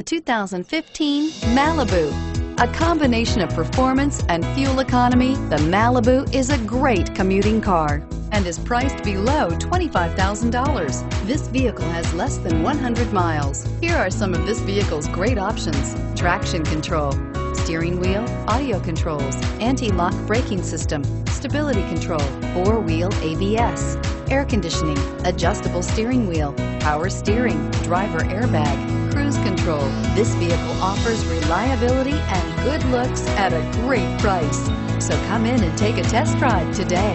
2015 Malibu. A combination of performance and fuel economy, the Malibu is a great commuting car and is priced below $25,000. This vehicle has less than 100 miles. Here are some of this vehicle's great options: traction control, steering wheel audio controls, anti-lock braking system, stability control, four-wheel ABS, air conditioning, adjustable steering wheel, power steering, driver airbag, cruise control. This vehicle offers reliability and good looks at a great price. So come in and take a test drive today.